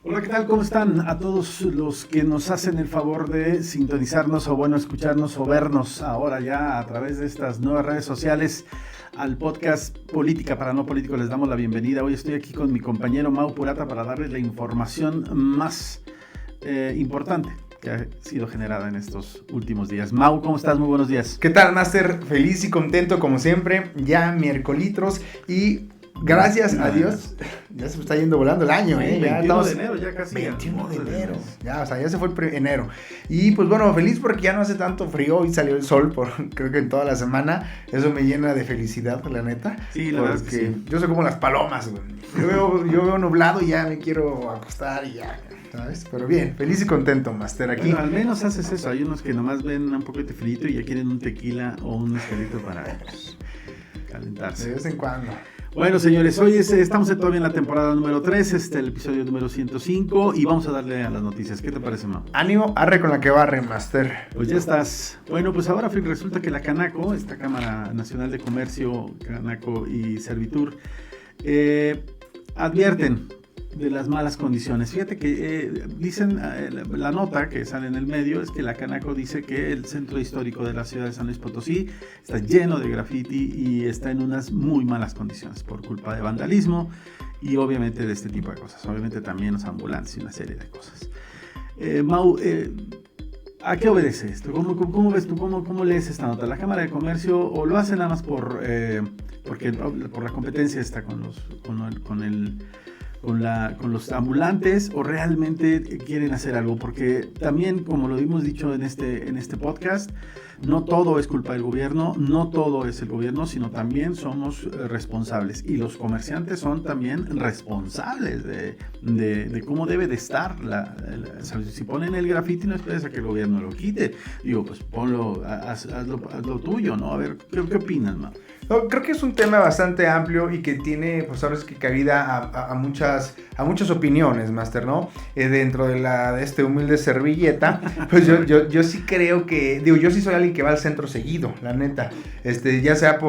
Hola, ¿qué tal? ¿Cómo están? A todos los que nos hacen el favor de sintonizarnos o bueno, escucharnos o vernos ahora ya a través de estas nuevas redes sociales al podcast Política para No Políticos, les damos la bienvenida. Hoy estoy aquí con mi compañero Mau Purata para darles la información más importante que ha sido generada en estos últimos días. Mau, ¿cómo estás? Muy buenos días. ¿Qué tal, Master? Feliz y contento como siempre, ya miércolitros y gracias a Dios, ya se me está yendo volando el año, ¿eh? Ya 21 estamos, de enero, ya casi. 21 de enero, ya, o sea, ya se fue enero. Y pues bueno, feliz porque ya no hace tanto frío y salió el sol creo que en toda la semana. Eso me llena de felicidad, la neta. Sí, la verdad es que sí. Yo soy como las palomas, güey. Yo veo nublado y ya me quiero acostar y ya, ¿sabes? Pero bien, feliz y contento, Master, aquí. Bueno, al menos haces eso. Hay unos que nomás ven un poco de frito y ya quieren un tequila o un mezcalito para calentarse. De vez en cuando. Bueno, señores, hoy estamos todavía en la temporada número 3, el episodio número 105 y vamos a darle a las noticias. ¿Qué te parece, Mau? Ánimo, arre con la que barre, Master. Pues ya estás. Bueno, pues ahora resulta que la Canaco, esta Cámara Nacional de Comercio, Canaco y Servitur, advierten de las malas condiciones. Fíjate que dicen, la nota que sale en el medio es que la Canaco dice que el centro histórico de la ciudad de San Luis Potosí está lleno de graffiti y está en unas muy malas condiciones por culpa de vandalismo y obviamente de este tipo de cosas. Obviamente también los ambulantes y una serie de cosas. Mau, ¿a qué obedece esto? ¿Cómo ves tú? ¿Cómo lees esta nota? ¿La Cámara de Comercio o lo hace nada más por la competencia está con los ambulantes o realmente quieren hacer algo? Porque también, como lo hemos dicho en este podcast, no todo es culpa del gobierno, no todo es el gobierno, sino también somos responsables y los comerciantes son también responsables de cómo debe de estar si ponen el grafiti no esperes a que el gobierno lo quite, digo, pues ponlo, hazlo tuyo, ¿no? A ver, ¿qué opinas, Mau? No, creo que es un tema bastante amplio y que tiene, pues ahora es que cabida a muchas opiniones, Master, ¿no? Dentro de este humilde servilleta, pues yo sí creo que, digo, yo sí soy alguien que va al centro seguido, la neta, ya sea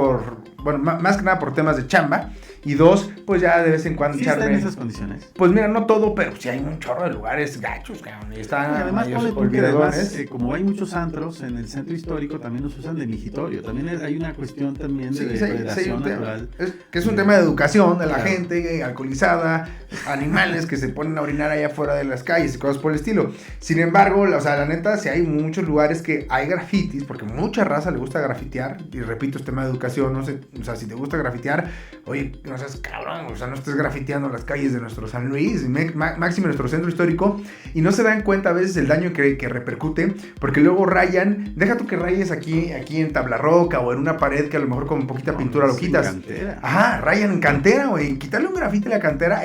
más que nada por temas de chamba, y dos, pues ya de vez en cuando ¿Sí echarme... está en esas condiciones? Pues mira, no todo, pero sí hay un chorro de lugares gachos, cabrón, y están además, olvidadones. como hay muchos antros en el centro histórico, también los usan de migitorio, también hay una cuestión también de depredación natural. Es un tema de educación de la gente alcoholizada, animales que se ponen a orinar allá afuera de las calles y cosas por el estilo. Sin embargo, o sea, la neta, sí hay muchos lugares que hay grafitis, porque mucha raza le gusta grafitear, y repito, es tema de educación, no sé, o sea, si te gusta grafitear, oye, no seas cabrón, o sea, no estés grafiteando las calles de nuestro San Luis, máximo nuestro centro histórico, y no se dan cuenta a veces el daño que repercute, porque luego rayan, deja tú que rayes aquí en tabla roca o en una pared que a lo mejor con poquita pintura lo quitas. Cantera. Ajá, rayan en cantera, güey. Quitarle un grafite a la cantera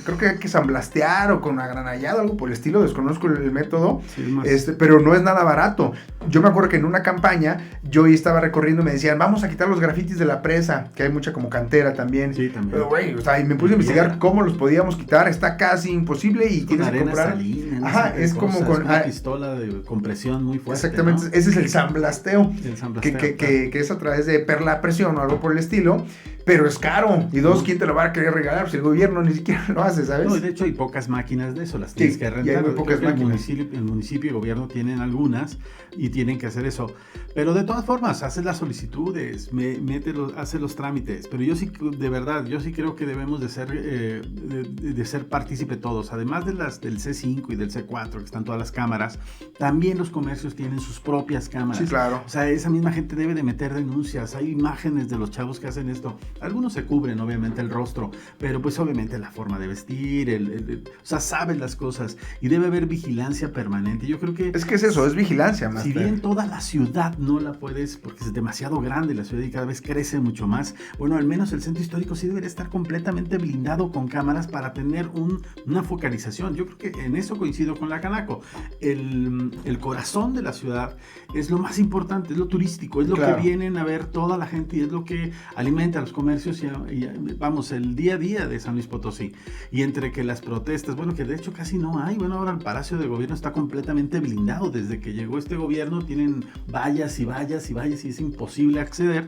creo que hay que samblastear o con agranallado, algo por el estilo, desconozco el método, sí, pero no es nada barato. Yo me acuerdo que en una campaña yo estaba recorriendo y me decían, vamos a quitar los grafitis de la presa, que hay mucha como cantera también. Sí, también. Pero, güey, o sea, y me puse a investigar cómo los podíamos quitar, está casi imposible y tienes que comprar. Salina, ajá, es como con una pistola de compresión muy fuerte. Exactamente, ¿no? Ese es el samblasteo. Que que es a través de perla a presión o algo por el estilo. Pero es caro. Y dos, ¿quién te lo va a querer regalar? Pues el gobierno ni siquiera lo hace, ¿sabes? No, de hecho hay pocas máquinas de eso, las tienes que rentar. Y hay muy pocas máquinas. El municipio y el gobierno tienen algunas y tienen que hacer eso. Pero de todas formas, haces las solicitudes, haces los trámites. Pero yo sí, de verdad, creo que debemos de ser partícipe todos. Además del C5 y del C4, que están todas las cámaras, también los comercios tienen sus propias cámaras. Sí, claro. O sea, esa misma gente debe de meter denuncias. Hay imágenes de los chavos que hacen esto. Algunos se cubren, obviamente, el rostro, pero pues obviamente la forma de vestir, o sea, saben las cosas y debe haber vigilancia permanente. Yo creo que... Es que es eso, es vigilancia, más. Si bien toda la ciudad no la puedes, porque es demasiado grande la ciudad y cada vez crece mucho más, bueno, al menos el centro histórico sí debería estar completamente blindado con cámaras para tener una focalización. Yo creo que en eso coincido con la Canaco. El corazón de la ciudad es lo más importante, es lo turístico, es lo que vienen a ver toda la gente y es lo que alimenta a los comercios comercios vamos, el día a día de San Luis Potosí. Y entre que las protestas, bueno, que de hecho casi no hay, bueno, ahora el Palacio de Gobierno está completamente blindado. Desde que llegó este gobierno tienen vallas y vallas y vallas y es imposible acceder.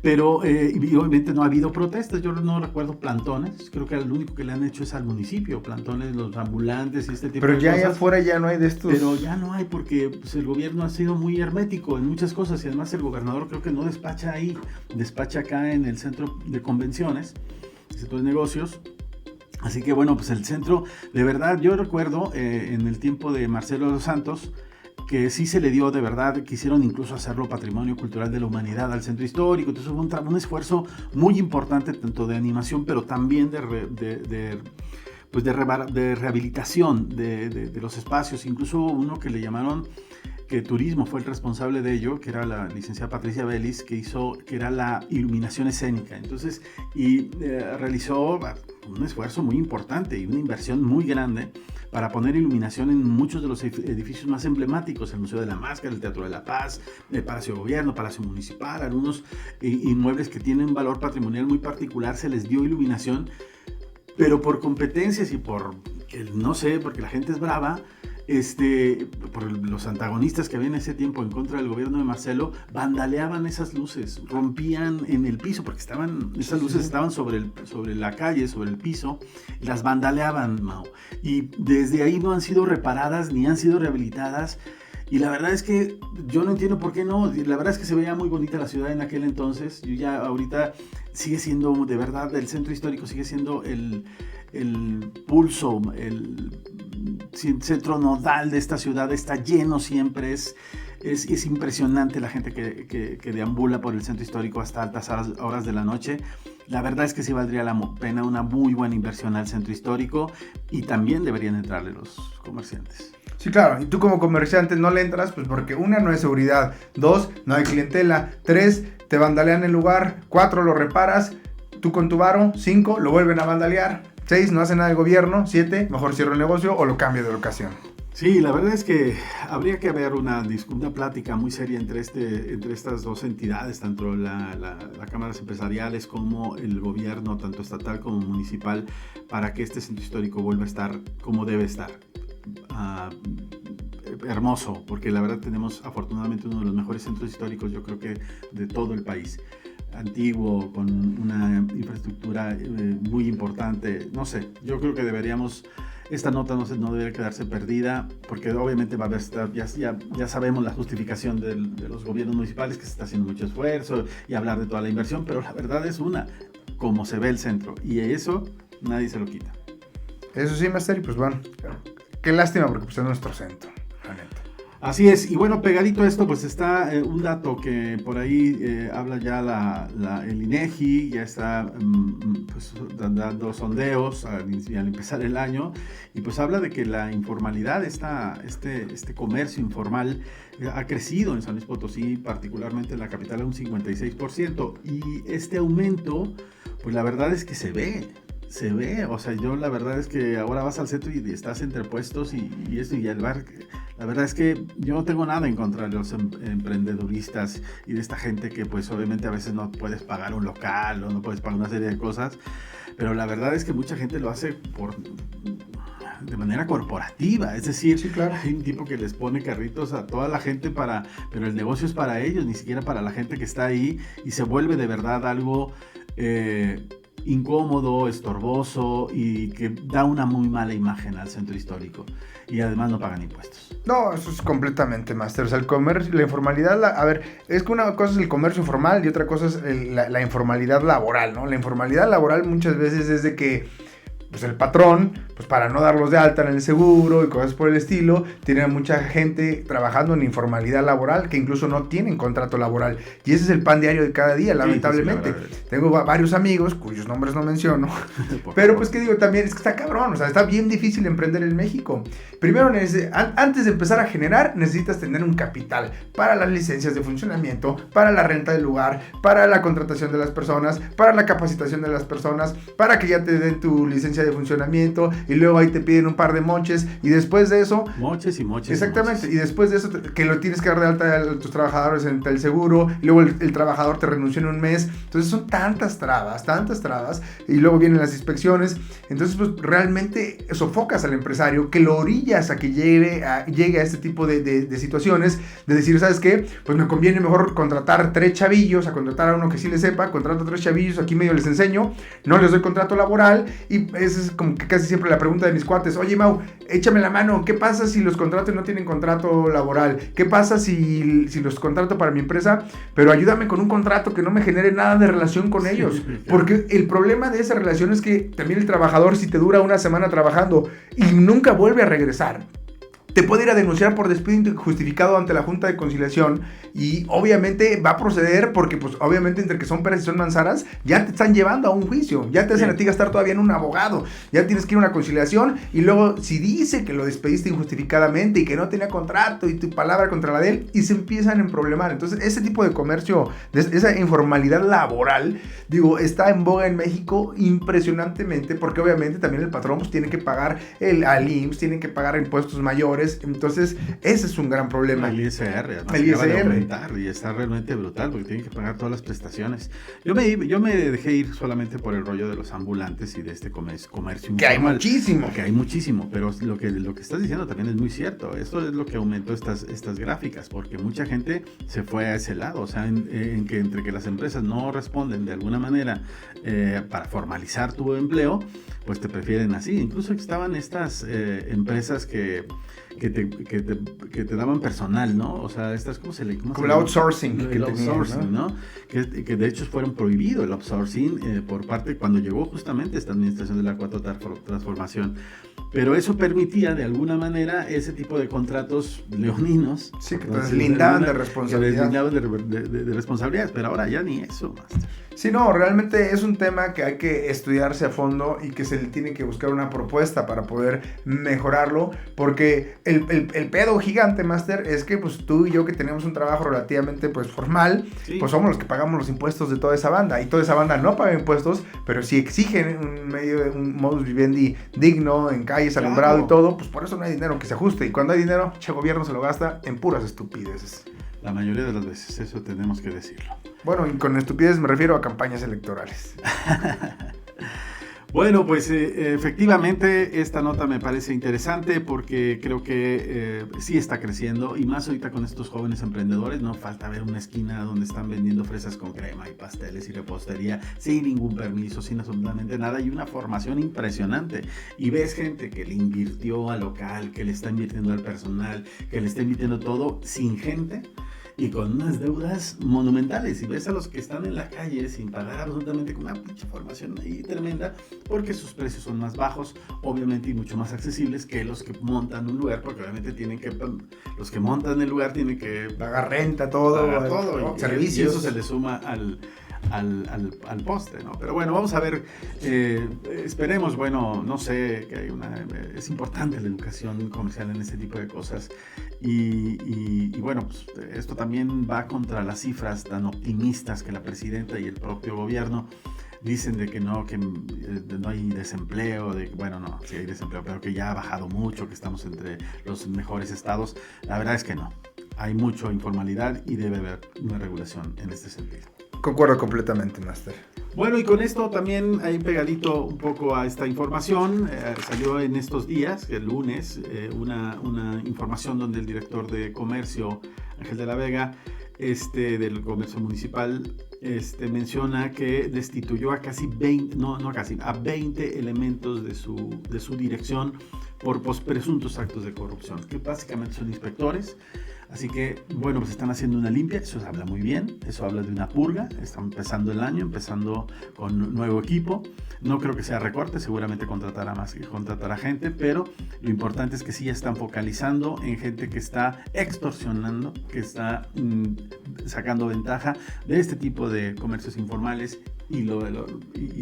Pero y obviamente no ha habido protestas, yo no recuerdo plantones, creo que el único que le han hecho es al municipio, plantones, los ambulantes y este tipo de cosas. Pero ya allá afuera ya no hay de estos. Pero ya no hay porque pues, el gobierno ha sido muy hermético en muchas cosas y además el gobernador creo que no despacha ahí, despacha acá en el centro de convenciones, el centro de negocios. Así que bueno, pues el centro, de verdad, yo recuerdo en el tiempo de Marcelo dos Santos, que sí se le dio de verdad, quisieron incluso hacerlo Patrimonio Cultural de la Humanidad al centro histórico, entonces hubo un esfuerzo muy importante tanto de animación, pero también de rehabilitación de los espacios, incluso uno que le llamaron que Turismo fue el responsable de ello, que era la licenciada Patricia Vélez, que era la iluminación escénica. Entonces, realizó un esfuerzo muy importante y una inversión muy grande para poner iluminación en muchos de los edificios más emblemáticos, el Museo de la Máscara, el Teatro de la Paz, el Palacio de Gobierno, Palacio Municipal, algunos inmuebles que tienen valor patrimonial muy particular, se les dio iluminación, pero por competencias y no sé, porque la gente es brava, por los antagonistas que había en ese tiempo en contra del gobierno de Marcelo, vandaleaban esas luces, rompían en el piso, porque esas luces estaban sobre la calle, sobre el piso, y las vandaleaban, Mao. Y desde ahí no han sido reparadas ni han sido rehabilitadas. Y la verdad es que yo no entiendo por qué no. La verdad es que se veía muy bonita la ciudad en aquel entonces. Yo ya ahorita sigue siendo, de verdad, el centro histórico sigue siendo el pulso, el centro nodal de esta ciudad. Está lleno siempre, es impresionante la gente que deambula por el centro histórico hasta altas horas de la noche. La verdad es que sí valdría la pena una muy buena inversión al centro histórico y también deberían entrarle los comerciantes. Sí, claro, y tú como comerciante no le entras, pues porque 1, no hay seguridad, 2, no hay clientela, 3, te vandalean el lugar, 4, lo reparas, tú con tu varo, 5, lo vuelven a vandalear, 6, no hace nada el gobierno, 7, mejor cierro el negocio o lo cambio de locación. Sí, la verdad es que habría que haber una plática muy seria entre estas dos entidades, tanto las cámaras empresariales como el gobierno, tanto estatal como municipal, para que este centro histórico vuelva a estar como debe estar. Hermoso, porque la verdad tenemos afortunadamente uno de los mejores centros históricos, yo creo que de todo el país. Antiguo, con una infraestructura muy importante. No sé, yo creo que esta nota no debería quedarse perdida, porque obviamente va a haber, ya sabemos la justificación de los gobiernos municipales, que se está haciendo mucho esfuerzo y hablar de toda la inversión, pero la verdad es cómo se ve el centro, y eso nadie se lo quita. Eso sí, Master, y pues bueno, qué lástima, porque pues es nuestro centro, la neta. Así es, y bueno, pegadito a esto pues está un dato que por ahí habla ya el INEGI, ya está pues dando sondeos al empezar el año, y pues habla de que la informalidad, este comercio informal ha crecido en San Luis Potosí, particularmente en la capital, a un 56%, y este aumento, pues la verdad es que se ve, o sea, yo la verdad es que ahora vas al centro y estás entre puestos y el bar, la verdad es que yo no tengo nada en contra de los emprendeduristas y de esta gente que pues obviamente a veces no puedes pagar un local o no puedes pagar una serie de cosas, pero la verdad es que mucha gente lo hace de manera corporativa, es decir, sí, claro. Hay un tipo que les pone carritos a toda la gente pero el negocio es para ellos, ni siquiera para la gente que está ahí, y se vuelve de verdad algo incómodo, estorboso y que da una muy mala imagen al centro histórico, y además no pagan impuestos. No, eso es completamente, Master. O sea, el comercio, la informalidad, a ver, es que una cosa es el comercio formal y otra cosa es la informalidad laboral, ¿no? La informalidad laboral muchas veces es de que pues el patrón, pues para no darlos de alta en el seguro y cosas por el estilo, tiene a mucha gente trabajando en informalidad laboral que incluso no tienen contrato laboral, y ese es el pan diario de cada día, lamentablemente. Sí, tengo varios amigos cuyos nombres no menciono, pero pues que digo, también es que está cabrón, o sea, está bien difícil emprender en México. Primero, antes de empezar a generar, necesitas tener un capital para las licencias de funcionamiento, para la renta del lugar, para la contratación de las personas, para la capacitación de las personas, para que ya te den tu licencia secuencia de funcionamiento, y luego ahí te piden un par de moches, y después de eso... Moches y moches. Exactamente, y moches. Y después de eso que lo tienes que dar de alta a tus trabajadores en el seguro, y luego el trabajador te renunció en un mes. Entonces son tantas trabas, y luego vienen las inspecciones. Entonces pues realmente sofocas al empresario, que lo orillas a que llegue a este tipo de situaciones, de decir, ¿sabes qué? Pues me conviene mejor contratar 3 chavillos, a contratar a uno que sí le sepa, contrato a 3 chavillos, aquí medio les enseño, no les doy contrato laboral, y esa es como que casi siempre la pregunta de mis cuates: oye, Mau, échame la mano, ¿qué pasa si los contratos no tienen contrato laboral? ¿Qué pasa si los contrato para mi empresa, pero ayúdame con un contrato que no me genere nada de relación con ellos? Porque el problema de esa relación es que también el trabajador, si te dura una semana trabajando y nunca vuelve a regresar, te puede ir a denunciar por despido injustificado ante la Junta de Conciliación, y obviamente va a proceder porque pues obviamente entre que son peras y son manzanas ya te están llevando a un juicio, ya te hacen a ti gastar todavía en un abogado, ya tienes que ir a una conciliación, y luego si dice que lo despediste injustificadamente y que no tenía contrato y tu palabra contra la de él, y se empiezan a emproblemar. Entonces ese tipo de comercio, esa informalidad laboral, digo, está en boga en México impresionantemente, porque obviamente también el patrón pues tiene que pagar al IMSS, tiene que pagar impuestos mayores. Entonces ese es un gran problema. El ISR, además, el ISR. De aumentar, y está realmente brutal porque tienen que pagar todas las prestaciones. Yo me dejé ir solamente por el rollo de los ambulantes y de este comercio informal. Que hay muchísimo. Que hay muchísimo, pero lo que estás diciendo también es muy cierto. Esto es lo que aumentó estas gráficas, porque mucha gente se fue a ese lado, o sea, en que entre que las empresas no responden de alguna manera para formalizar tu empleo, pues te prefieren así. Incluso estaban estas empresas que te daban personal, ¿no? O sea, estas, ¿cómo se le llama? Como el outsourcing. El outsourcing, ¿no? Que de hecho fueron prohibido el outsourcing por parte, cuando llegó justamente esta administración de la Cuarta Transformación. Pero eso permitía, de alguna manera, ese tipo de contratos leoninos. Sí, que te deslindaban de responsabilidad. De responsabilidades, pero ahora ya ni eso, Master. Sí, no, realmente es un tema que hay que estudiarse a fondo y que se le tiene que buscar una propuesta para poder mejorarlo, porque el pedo gigante, Master, es que pues tú y yo, que tenemos un trabajo relativamente pues formal, sí, pues somos los que pagamos los impuestos de toda esa banda, y toda esa banda no paga impuestos, pero sí exigen un modus vivendi digno, en calles, alumbrado, claro, y todo. Pues por eso no hay dinero que se ajuste, y cuando hay dinero, el gobierno se lo gasta en puras estupideces. La mayoría de las veces, eso tenemos que decirlo. Bueno, y con estupidez me refiero a campañas electorales. Bueno, pues efectivamente esta nota me parece interesante porque creo que sí está creciendo, y más ahorita con estos jóvenes emprendedores. No falta ver una esquina donde están vendiendo fresas con crema y pasteles y repostería sin ningún permiso, sin absolutamente nada, y una formación impresionante. Y ves gente que le invirtió al local, que le está invirtiendo al personal, que le está invirtiendo todo sin gente, y con unas deudas monumentales. Y ves a los que están en la calle sin pagar absolutamente, con una pinche formación ahí tremenda, porque sus precios son más bajos, obviamente, y mucho más accesibles que los que montan un lugar, porque obviamente los que montan el lugar tienen que pagar renta, todo, servicios. Y eso se le suma al postre, ¿no? Pero bueno, vamos a ver, esperemos, bueno, no sé, que es importante la educación comercial en este tipo de cosas, y bueno, pues esto también va contra las cifras tan optimistas que la presidenta y el propio gobierno dicen de que no hay desempleo, bueno, no, sí hay desempleo, pero que ya ha bajado mucho, que estamos entre los mejores estados. La verdad es que no, hay mucha informalidad y debe haber una regulación en este sentido. Concuerdo completamente, Master. Bueno, y con esto también hay pegadito un poco a esta información, salió en estos días, el lunes, una información donde el director de comercio, Ángel de la Vega, del comercio municipal, menciona que destituyó a casi 20, a 20 elementos de su dirección por presuntos actos de corrupción, que básicamente son inspectores. Así que, bueno, pues están haciendo una limpia, eso habla muy bien, eso habla de una purga. Están empezando el año, empezando con nuevo equipo. No creo que sea recorte, seguramente contratará más que contratará gente, pero lo importante es que sí ya están focalizando en gente que está extorsionando, que está sacando ventaja de este tipo de comercios informales y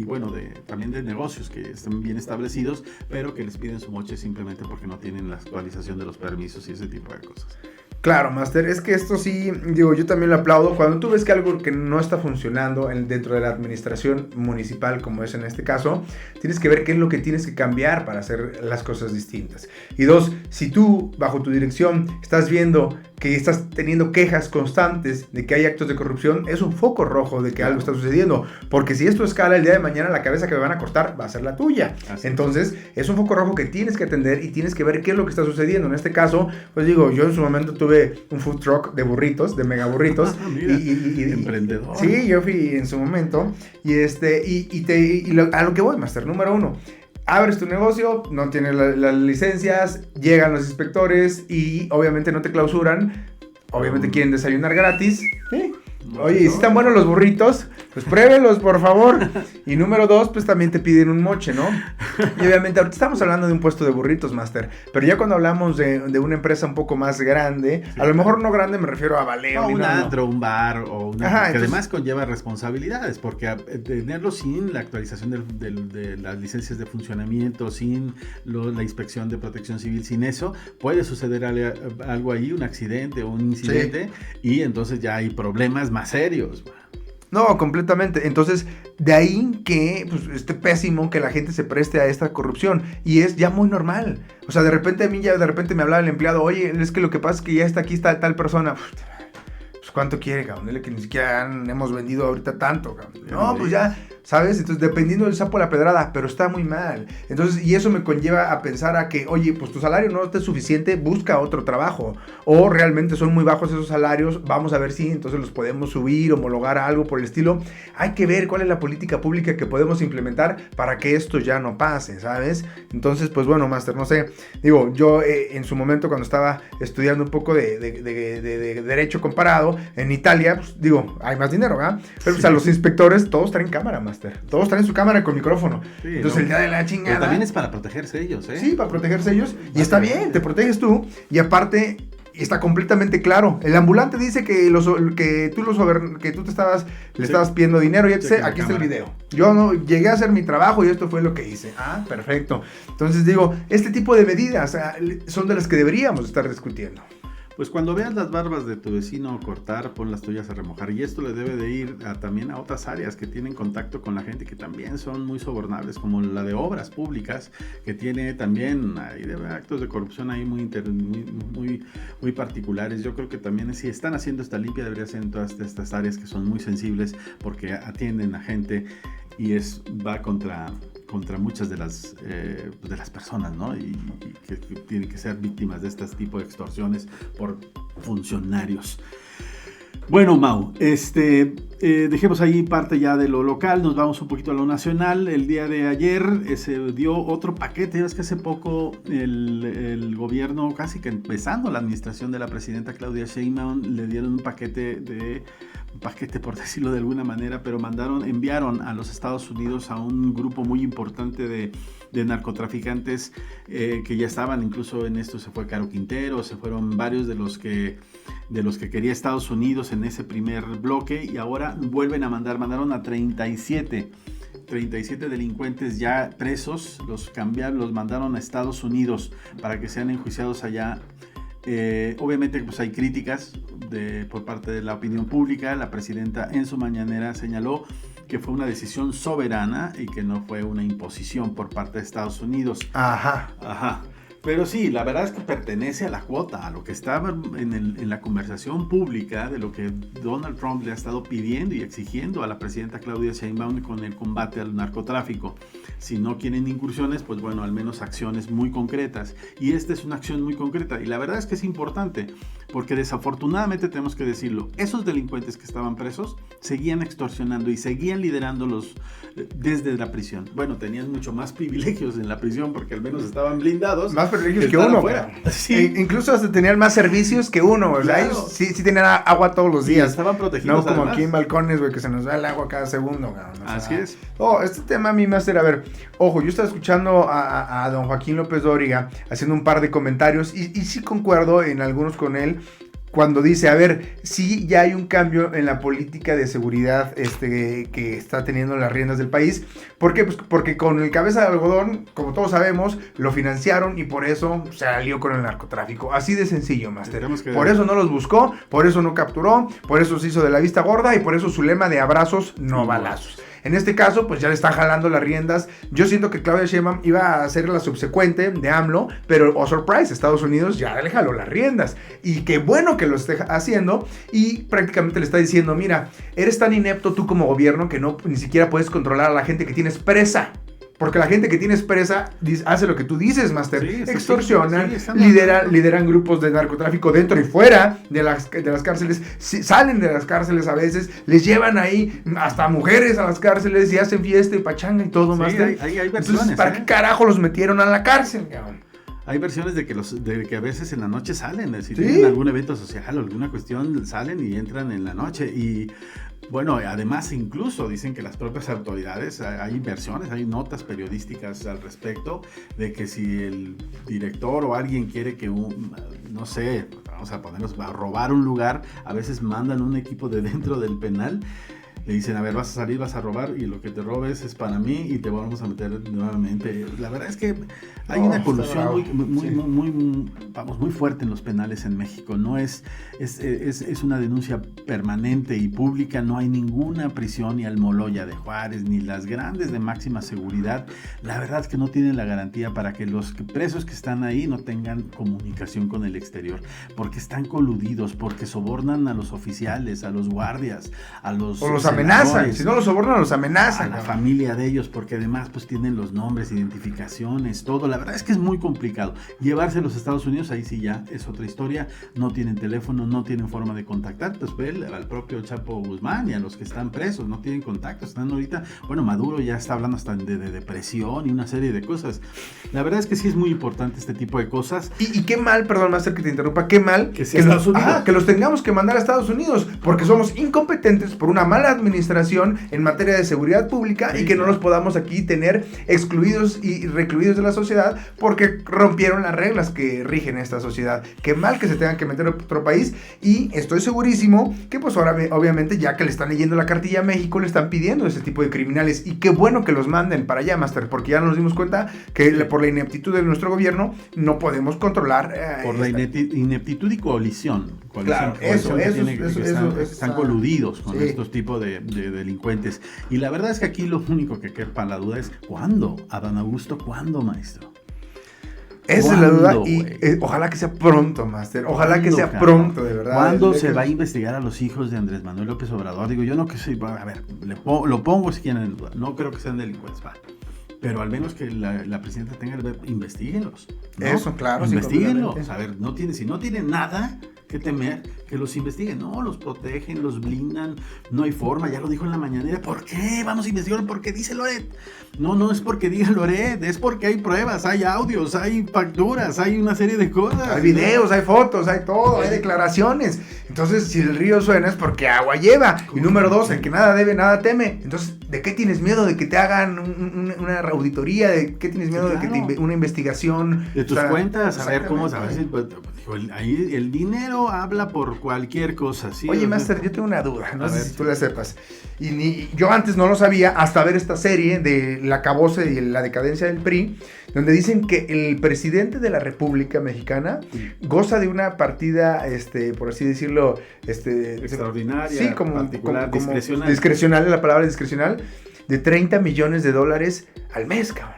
bueno, también de negocios que están bien establecidos, pero que les piden su moche simplemente porque no tienen la actualización de los permisos y ese tipo de cosas. Claro, Master, es que esto sí, digo, yo también lo aplaudo. Cuando tú ves que algo que no está funcionando dentro de la administración municipal, como es en este caso, tienes que ver qué es lo que tienes que cambiar para hacer las cosas distintas. Y dos, si tú, bajo tu dirección, estás viendo que estás teniendo quejas constantes de que hay actos de corrupción, es un foco rojo de que algo está sucediendo. Porque si esto escala el día de mañana, la cabeza que me van a cortar va a ser la tuya. Entonces, es un foco rojo que tienes que atender y tienes que ver qué es lo que está sucediendo. En este caso, pues digo, yo en su momento tuve un food truck de burritos, de mega burritos. Emprendedor. Sí, yo fui en su momento. A lo que voy, Master, número 1. Abres tu negocio, no tienes las licencias, llegan los inspectores y obviamente no te clausuran. Obviamente quieren desayunar gratis. ¿Sí? Oye, ¿y si están buenos los burritos? Pues pruébelos, por favor. Y número 2, pues también te piden un moche, ¿no? Y obviamente ahorita estamos hablando de un puesto de burritos, Master. Pero ya cuando hablamos de una empresa un poco más grande, sí, a lo mejor no grande me refiero a Valeo. No, un antro, un bar, o una, ajá, que además conlleva responsabilidades, porque tenerlo sin la actualización de las licencias de funcionamiento, sin la inspección de protección civil, sin eso, puede suceder algo ahí, un accidente o un incidente, sí, y entonces ya hay problemas más serios. No, completamente. Entonces, de ahí que pues, esté pésimo que la gente se preste a esta corrupción. Y es ya muy normal. O sea, de repente a mí ya me hablaba el empleado, oye, es que lo que pasa es que ya está aquí tal persona. Pues, ¿cuánto quiere, cabrón? Dile que ni siquiera hemos vendido ahorita tanto, cabrón. No, pues ya, ¿sabes? Entonces, dependiendo del sapo la pedrada, pero está muy mal. Entonces, y eso me conlleva a pensar a que, oye, pues tu salario no es suficiente, busca otro trabajo. O realmente son muy bajos esos salarios, vamos a ver si entonces los podemos subir, homologar algo por el estilo. Hay que ver cuál es la política pública que podemos implementar para que esto ya no pase, ¿sabes? Entonces, pues bueno, Master, no sé. Digo, yo en su momento cuando estaba estudiando un poco de derecho comparado, en Italia, pues digo, hay más dinero, ¿verdad? Pero pues a los inspectores todos traen cámara, Master. Todos traen su cámara con micrófono. Sí, entonces, el día de la chingada. Pero también es para protegerse ellos, ¿eh? Sí, para protegerse ellos. Y está bien, te proteges tú. Y aparte, está completamente claro. El ambulante dice que tú le estabas pidiendo dinero y etc. Aquí está el video. Yo no llegué a hacer mi trabajo y esto fue lo que hice. Ah, perfecto. Entonces digo, este tipo de medidas son de las que deberíamos estar discutiendo. Pues cuando veas las barbas de tu vecino cortar, pon las tuyas a remojar. Y esto le debe de ir también a otras áreas que tienen contacto con la gente, que también son muy sobornables, como la de obras públicas, que tiene también actos de corrupción ahí muy particulares. Yo creo que también si están haciendo esta limpia, debería ser en todas estas áreas que son muy sensibles, porque atienden a gente y va contra muchas de las personas, ¿no? Y que tienen que ser víctimas de este tipo de extorsiones por funcionarios. Bueno, Mau, dejemos ahí parte ya de lo local, nos vamos un poquito a lo nacional. El día de ayer se dio otro paquete. Es que hace poco el gobierno, casi que empezando la administración de la presidenta Claudia Sheinbaum, le dieron un paquete por decirlo de alguna manera, pero enviaron a los Estados Unidos a un grupo muy importante de narcotraficantes que ya estaban, incluso en esto se fue Caro Quintero, se fueron varios de los que quería Estados Unidos en ese primer bloque, y ahora mandaron a 37 delincuentes ya presos, los mandaron a Estados Unidos para que sean enjuiciados allá. Obviamente pues hay críticas por parte de la opinión pública. La presidenta en su mañanera señaló que fue una decisión soberana y que no fue una imposición por parte de Estados Unidos. Ajá. Pero sí, la verdad es que pertenece a la cuota, a lo que estaba en la conversación pública, de lo que Donald Trump le ha estado pidiendo y exigiendo a la presidenta Claudia Sheinbaum con el combate al narcotráfico. Si no quieren incursiones, pues bueno, al menos acciones muy concretas. Y esta es una acción muy concreta. Y la verdad es que es importante, porque desafortunadamente tenemos que decirlo, esos delincuentes que estaban presos seguían extorsionando y seguían liderándolos desde la prisión. Bueno, tenían mucho más privilegios en la prisión porque al menos estaban blindados. Más privilegios que uno. Sí. Incluso hasta tenían más servicios que uno. O sea, claro. Ellos sí tenían agua todos los días. Sí, estaban protegidos. No como además aquí en balcones, güey, que se nos va el agua cada segundo. Así es. Este tema a mí me hace, a ver, ojo, yo estaba escuchando a don Joaquín López Dóriga haciendo un par de comentarios y sí concuerdo en algunos con él. cuando dice, a ver, sí ya hay un cambio en la política de seguridad que está teniendo las riendas del país. ¿Por qué? Pues porque con el cabeza de algodón, como todos sabemos, lo financiaron y por eso se alió con el narcotráfico. Así de sencillo, Master. Por eso no los buscó, por eso no capturó, por eso se hizo de la vista gorda y por eso su lema de abrazos, no balazos. En este caso, pues ya le están jalando las riendas. Yo siento que Claudia Sheinbaum iba a ser la subsecuente de AMLO, pero, oh surprise, Estados Unidos ya le jaló las riendas. Y qué bueno que lo esté haciendo. Y prácticamente le está diciendo, mira, eres tan inepto tú como gobierno que no ni siquiera puedes controlar a la gente que tienes presa. Porque la gente que tienes presa hace lo que tú dices, Master. Sí, extorsionan, lideran grupos de narcotráfico dentro y fuera de las cárceles. Salen de las cárceles a veces, les llevan ahí hasta mujeres a las cárceles y hacen fiesta y pachanga y todo, Master. Hay versiones. Entonces, ¿para qué carajo los metieron a la cárcel, cabrón? Hay versiones de que a veces en la noche salen, si tienen algún evento social o alguna cuestión, salen y entran en la noche. Y bueno, además incluso dicen que las propias autoridades, hay versiones, hay notas periodísticas al respecto, de que si el director o alguien quiere que no sé, vamos a ponernos a robar un lugar, a veces mandan un equipo de dentro del penal. Le dicen, a ver, vas a salir, vas a robar y lo que te robes es para mí y te vamos a meter nuevamente. La verdad es que hay una colusión muy fuerte en los penales en México. No es una denuncia permanente y pública. No hay ninguna prisión, ni Almoloya de Juárez, ni las grandes de máxima seguridad. La verdad es que no tienen la garantía para que los presos que están ahí no tengan comunicación con el exterior. Porque están coludidos, porque sobornan a los oficiales, a los guardias, a los... O los amenazan, si no los sobornan, los amenazan. A la familia de ellos, porque además pues tienen los nombres, identificaciones, todo. La verdad es que es muy complicado. Llevarse a los Estados Unidos, ahí sí ya es otra historia. No tienen teléfono, no tienen forma de contactar. Pues ve al propio Chapo Guzmán y a los que están presos, no tienen contacto. Están ahorita, bueno, Maduro ya está hablando hasta de depresión y una serie de cosas. La verdad es que sí es muy importante este tipo de cosas. Y qué mal, perdón, Master, que te interrumpa, qué mal que los tengamos que mandar a Estados Unidos, porque somos incompetentes por una mala administración en materia de seguridad pública y que no los podamos aquí tener excluidos y recluidos de la sociedad porque rompieron las reglas que rigen esta sociedad. Qué mal que se tengan que meter a otro país y estoy segurísimo que pues ahora obviamente ya que le están leyendo la cartilla a México le están pidiendo ese tipo de criminales y qué bueno que los manden para allá, Master, porque ya nos dimos cuenta que por la ineptitud de nuestro gobierno no podemos controlar por la ineptitud y coalición. Claro, eso están coludidos con estos tipos de delincuentes. Y la verdad es que aquí lo único que quepa la duda es ¿cuándo? Adán Augusto, ¿cuándo, maestro? Esa es la duda y ojalá que sea pronto, Master. Ojalá que sea pronto, de verdad. ¿Cuándo se va a investigar a los hijos de Andrés Manuel López Obrador? Digo, yo no que soy, a ver, lo pongo si quieren en duda. No creo que sean delincuentes, pero al menos que la presidenta tenga investíguenlos, ¿no? Eso, claro. Investíguenlos. Sí, a ver, si no tienen nada que temer, que los investiguen. No, los protegen, los blindan. No hay forma, ya lo dijo en la mañanera. ¿Por qué? Vamos a investigarlo porque dice Loret. No es porque diga Loret, es porque hay pruebas, hay audios, hay facturas, hay una serie de cosas. Hay videos, hay fotos, hay todo, hay declaraciones. Entonces, si el río suena es porque agua lleva. Y número 2, el que nada debe, nada teme. Entonces, ¿de qué tienes miedo? ¿De que te hagan una auditoría? ¿De qué tienes miedo? Claro. De que una investigación? De tus cuentas, a ver cómo sabes. Ahí el dinero habla por cualquier cosa, ¿sí? Oye, Master, yo tengo una duda, no sé si tú la sepas. Yo antes no lo sabía hasta ver esta serie de La Acabose y la decadencia del PRI, donde dicen que el presidente de la República Mexicana goza de una partida, por así decirlo, extraordinaria, sí, como discrecional. Discrecional, la palabra discrecional, de $30 millones al mes, cabrón.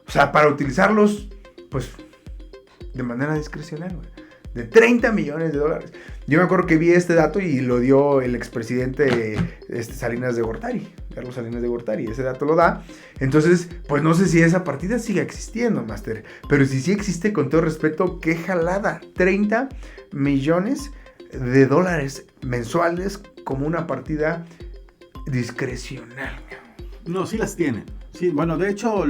O sea, para utilizarlos, pues, de manera discrecional, güey. De $30 millones. Yo me acuerdo que vi este dato y lo dio el expresidente Salinas de Gortari, Carlos Salinas de Gortari, ese dato lo da. Entonces, pues no sé si esa partida sigue existiendo, Master, pero si sí existe, con todo respeto, qué jalada, $30 millones mensuales como una partida discrecional. No, sí las tienen. Sí, bueno, de hecho,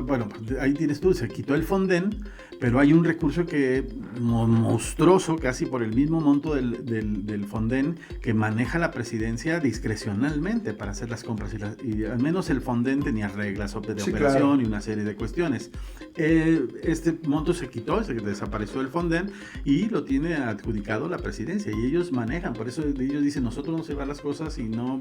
bueno, ahí tienes tú, se quitó el Fonden, pero hay un recurso que monstruoso, casi por el mismo monto del Fonden, que maneja la presidencia discrecionalmente para hacer las compras. Y al menos el Fonden tenía reglas de operación, claro, y una serie de cuestiones. Este monto se quitó, se desapareció el Fonden y lo tiene adjudicado la presidencia. Y ellos manejan, por eso ellos dicen, nosotros vamos a llevar las cosas y no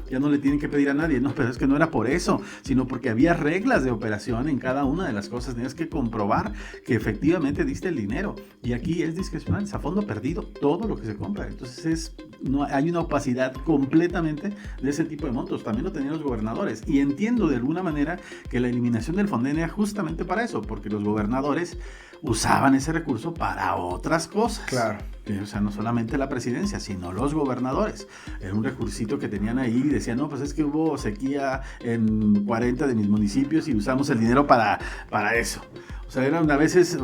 ya no le tienen que pedir a nadie. No, pero es que no era por eso, sino porque había reglas de operación en cada una de las cosas. Tenías que comprobar que efectivamente diste el dinero, y aquí es discrecional, es a fondo perdido todo lo que se compra. Entonces hay una opacidad completamente de ese tipo de montos. También lo tenían los gobernadores, y entiendo de alguna manera que la eliminación del Fonden era justamente para eso, porque los gobernadores usaban ese recurso para otras cosas. Claro. O sea, no solamente la presidencia, sino los gobernadores. Era un recursito que tenían ahí y decían, no, pues es que hubo sequía en 40 de mis municipios y usamos el dinero para eso. O sea, a veces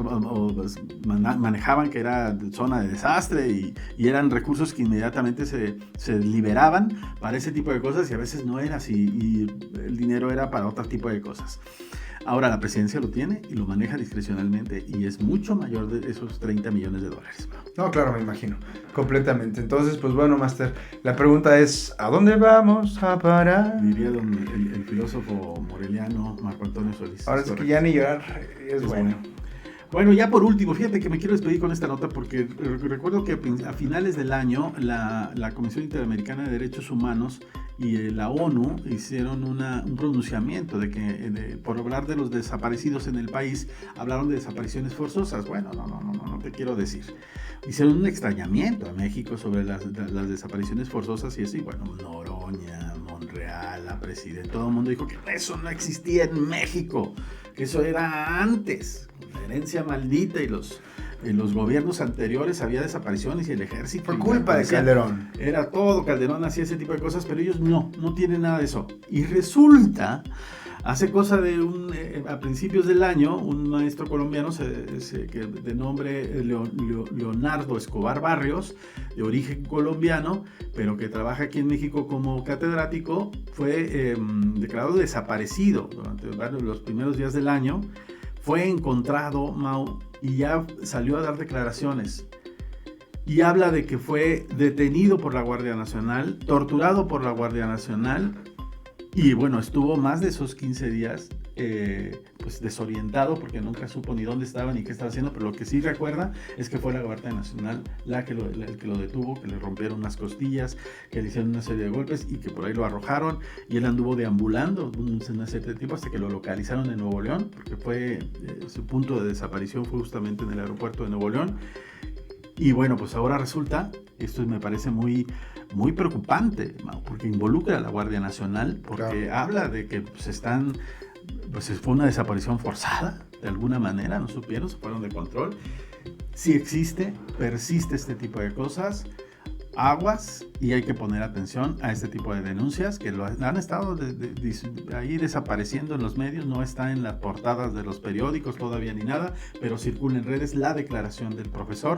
manejaban que era zona de desastre y eran recursos que inmediatamente se liberaban para ese tipo de cosas, y a veces no era así, y el dinero era para otro tipo de cosas. Ahora la presidencia lo tiene y lo maneja discrecionalmente, y es mucho mayor de esos 30 millones de dólares. No, claro, me imagino, completamente. Entonces, pues bueno, Master, la pregunta es, ¿a dónde vamos a parar? Diría el filósofo moreliano Marco Antonio Solís. Ahora es que ya ni llorar es bueno. Bueno, ya por último, fíjate que me quiero despedir con esta nota, porque recuerdo que a finales del año la Comisión Interamericana de Derechos Humanos y la ONU hicieron un pronunciamiento por hablar de los desaparecidos en el país. Hablaron de desapariciones forzosas. Bueno, no te quiero decir. Hicieron un extrañamiento a México sobre las desapariciones forzosas y eso. Y bueno, Noroña, Monreal, la presidenta, todo el mundo dijo que eso no existía en México, que eso era antes, con la herencia maldita en los gobiernos anteriores había desapariciones y el ejército. Por culpa de Calderón. Era todo, Calderón hacía ese tipo de cosas, pero ellos no tienen nada de eso. Y resulta, hace cosa de a principios del año, un maestro colombiano de nombre Leonardo Escobar Barrios, de origen colombiano, pero que trabaja aquí en México como catedrático, fue declarado desaparecido durante los primeros días del año. Fue encontrado, Mau, y ya salió a dar declaraciones. Y habla de que fue detenido por la Guardia Nacional, torturado por la Guardia Nacional, y bueno, estuvo más de esos 15 días pues desorientado, porque nunca supo ni dónde estaba ni qué estaba haciendo, pero lo que sí recuerda es que fue la Guardia Nacional el que lo detuvo, que le rompieron unas costillas, que le hicieron una serie de golpes y que por ahí lo arrojaron, y él anduvo deambulando una serie de tiempo hasta que lo localizaron en Nuevo León, porque su punto de desaparición fue justamente en el aeropuerto de Nuevo León. Y bueno, pues ahora resulta, esto me parece muy preocupante, porque involucra a la Guardia Nacional, porque claro, habla de que fue una desaparición forzada, de alguna manera, no supieron, se fueron de control. Si persiste este tipo de cosas, aguas, y hay que poner atención a este tipo de denuncias que han estado ahí desapareciendo en los medios. No está en las portadas de los periódicos todavía ni nada, pero circula en redes la declaración del profesor,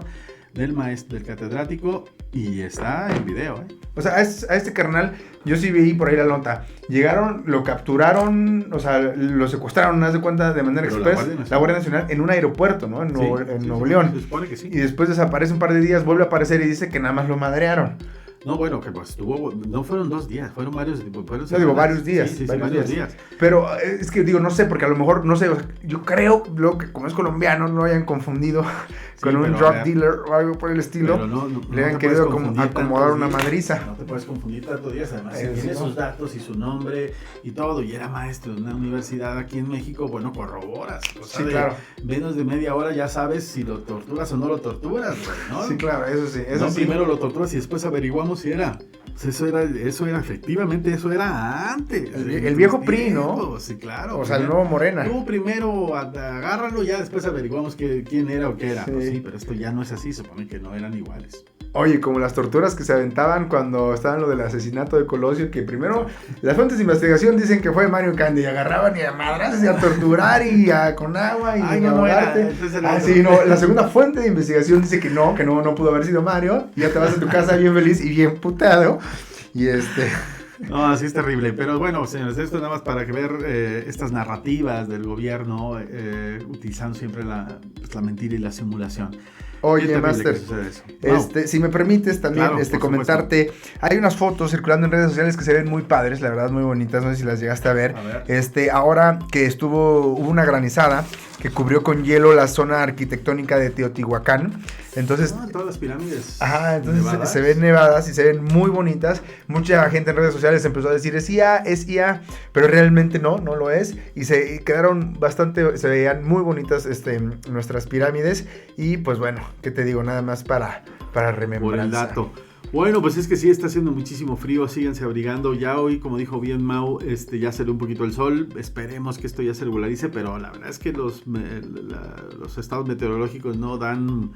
del maestro, del catedrático, y está en video. O sea, a este carnal, yo sí vi por ahí la nota. Llegaron, lo capturaron, o sea, lo secuestraron, haz de cuenta, de manera express, la Guardia Nacional, en un aeropuerto, ¿no? En Nuevo León. Se supone que sí. Y después desaparece un par de días, vuelve a aparecer y dice que nada más lo madrearon. No, bueno, que pues no fueron 2 días, fueron varios días. Sí, varios días. Pero es que no sé, porque a lo mejor, no sé, o sea, yo creo que como es colombiano, no lo hayan confundido con un drug dealer o algo por el estilo. Le hayan querido acomodar una madriza. No te puedes confundir tantos días, además tiene sus datos y su nombre y todo, y era maestro de una universidad aquí en México. Bueno, corroboras. Sí, claro. Menos de media hora ya sabes si lo torturas o no lo torturas, ¿no? Sí, claro, eso sí. Primero lo torturas y después averiguamos si era. Eso era efectivamente, eso era antes. El viejo PRI, ¿no? Sí, claro. O sea, el nuevo Morena. Tú primero agárralo, ya después averiguamos quién era o qué era. Sí. Pues sí, pero esto ya no es así, supone que no eran iguales. Oye, como las torturas que se aventaban cuando estaban lo del asesinato de Colosio, que primero las fuentes de investigación dicen que fue Mario Candy, y agarraban y a madrazos y a torturar y con agua y la segunda fuente de investigación dice que no pudo haber sido Mario, y ya te vas a tu casa bien feliz y bien putado, y No, así es terrible. Pero bueno, señores, esto nada más para que ver estas narrativas del gobierno utilizando siempre la mentira y la simulación. Oye, Master, Wow. si me permites también Claro, por comentarte, hay unas fotos circulando en redes sociales que se ven muy padres, la verdad muy bonitas, no sé si las llegaste a ver. Ahora que hubo una granizada que cubrió con hielo la zona arquitectónica de Teotihuacán. Entonces, todas las pirámides. Ajá, entonces se ven nevadas y se ven muy bonitas. Mucha gente en redes sociales empezó a decir es IA, pero realmente no lo es. Y se veían muy bonitas nuestras pirámides. Y pues bueno, ¿qué te digo? Nada más para remembranza. Por el dato. Bueno, pues es que sí está haciendo muchísimo frío, síganse abrigando. Ya hoy, como dijo bien Mau, ya salió un poquito el sol. Esperemos que esto ya se regularice, pero la verdad es que los estados meteorológicos no dan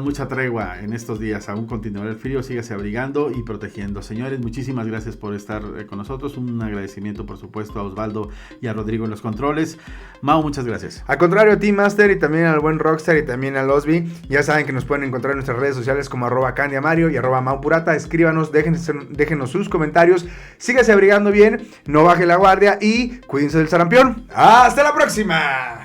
mucha tregua en estos días. Aún continuará el frío, sígase abrigando y protegiendo. Señores, muchísimas gracias por estar con nosotros. Un agradecimiento, por supuesto, a Osvaldo y a Rodrigo en los controles. Mau, muchas gracias. Al contrario, a ti, Master, y también al buen Rockstar y también a Osby. Ya saben que nos pueden encontrar en nuestras redes sociales como @candiamario y @maupurata. Escríbanos, déjenos sus comentarios. Sígase abrigando bien, no baje la guardia y cuídense del sarampión. ¡Hasta la próxima!